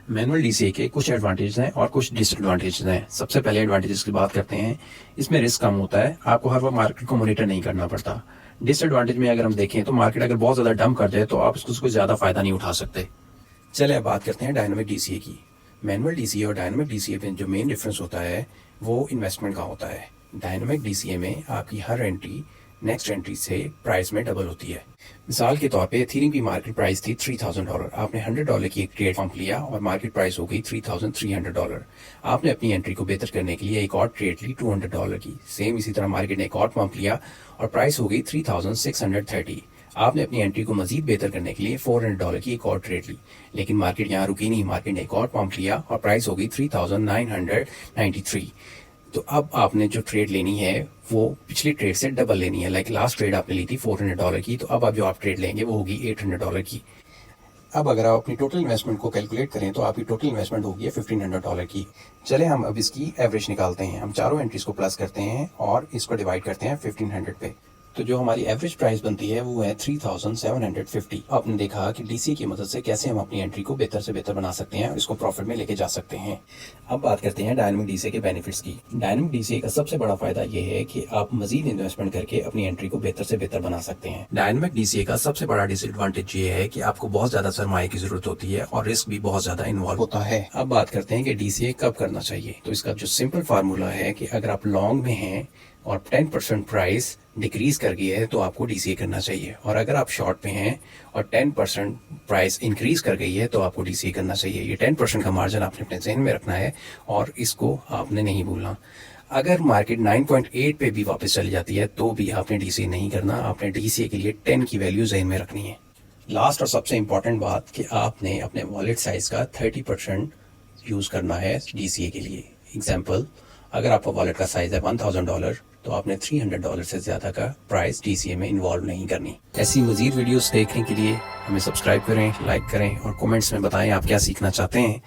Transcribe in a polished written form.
Manual DCA के कुछ advantage हैं और कुछ डिसएडवांटेज हैं। सबसे पहले एडवांटेजेस की बात करते हैं। इसमें रिस्क कम होता है, आपको हर वक्त मार्केट को मॉनिटर नहीं करना पड़ता। डिसएडवांटेज में अगर हम देखें तो मार्केट अगर बहुत ज़्यादा डंप कर जाए तो आप उसको ज़्यादा फायदा नहीं उठा सकते। चलिए अब बात करते हैं डायनामिक डीसीए की। मैनुअल डीसीए और डायनामिक डीसीए में जो मेन डिफरेंस होता है वो इन्वेस्टमेंट का होता है। डायनामिक डीसीए में आपकी हर एंट्री नेक्स्ट एंट्री से प्राइस में डबल होती है। मिसाल के तौर पे एथीरियम की मार्केट प्राइस थी $3000, आपने $100 की एक ट्रेड पंप लिया और मार्केट प्राइस हो गई $3300। आपने अपनी एंट्री को बेहतर करने के लिए एक और ट्रेड ली $200 की। सेम इसी तरह मार्केट ने एक और पंप लिया और प्राइस हो गई $3630। आपने अपनी एंट्री को मजीद बेहतर करने के लिए $400 की एक और ट्रेड ली, लेकिन मार्केट यहाँ रुकी नहीं। मार्केट ने एक और पंप लिया और प्राइस हो गई 3993। तो अब आपने जो ट्रेड लेनी है वो पिछली ट्रेड से डबल लेनी है। लाइक लास्ट ट्रेड आपने ली थी $400 की, तो अब जो आप ट्रेड लेंगे वो होगी $800 की। अब अगर आप अपनी टोटल इन्वेस्टमेंट को कैलकुलेट करें तो आपकी टोटल इन्वेस्टमेंट होगी $1500 की। चले हम अब इसकी एवरेज निकालते हैं। हम चारों एंट्रीज को प्लस करते हैं और इसको डिवाइड करते हैं 1500 पे। तो जो हमारी एवरेज प्राइस बनती है वो है 3750। आपने देखा कि डीसीए की मदद से कैसे हम अपनी एंट्री को बेहतर से बेहतर बना सकते हैं और इसको प्रॉफिट में लेके जा सकते हैं। अब बात करते हैं डायनामिक डीसीए के बेनिफिट्स की। डायनामिक डीसीए का सबसे बड़ा फायदा ये है कि आप मजीद इन्वेस्टमेंट करके अपनी एंट्री को बेहतर से बेहतर बना सकते हैं। डायनामिक डीसीए का सबसे बड़ा डिसएडवांटेज ये है कि आपको बहुत ज्यादा सरमाए की जरूरत होती है और रिस्क भी बहुत ज्यादा इन्वॉल्व होता है। अब बात करते हैं कि डीसीए कब करना चाहिए। तो इसका जो सिंपल फार्मूला है कि अगर आप लॉन्ग में हैं और 10% प्राइस डिक्रीज कर गई है तो आपको डीसीए करना चाहिए, और अगर आप शॉर्ट पे हैं और 10% प्राइस इंक्रीज कर गई है तो आपको डीसीए करना चाहिए। ये 10% का मार्जिन आपने अपने जहन में रखना है और इसको आपने नहीं भूलना। अगर मार्केट 9.8 पे भी वापस चली जाती है तो भी आपने डीसीए नहीं करना, आपने डीसीए के लिए 10 की वैल्यू जहन में रखनी है। लास्ट और सबसे इंपॉर्टेंट बात कि आपने अपने वॉलेट साइज का 30% यूज करना है डीसीए के लिए। एग्जाम्पल, अगर आपका वॉलेट का साइज है $1000 तो आपने $300 से ज्यादा का प्राइस डीसीए में इन्वॉल्व नहीं करनी। ऐसी मजीद वीडियोस देखने के लिए हमें सब्सक्राइब करें, लाइक करें और कमेंट्स में बताएं आप क्या सीखना चाहते हैं।